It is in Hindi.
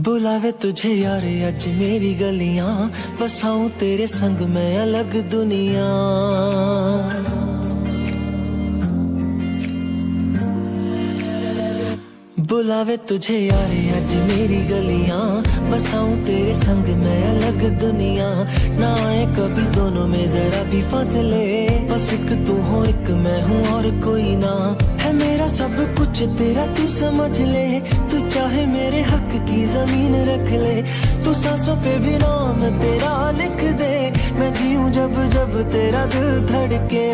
बुलावे तुझे यार अज मेरी गलियां, बसाऊं तेरे संग मैं अलग दुनिया। बुलावे तुझे यार अज मेरी गलियां, बसाऊं तेरे संग मैं अलग दुनिया। ना आए कभी दोनों में जरा भी फासले, बस एक तू हो एक मैं हूँ और कोई ना। है मेरा सब कुछ तेरा तू समझ ले, तू चाहे मेरे हक की जमीन रख ले। तू सांसों पे भी नाम तेरा लिख दे, मैं जीऊं जब जब तेरा दिल धड़के।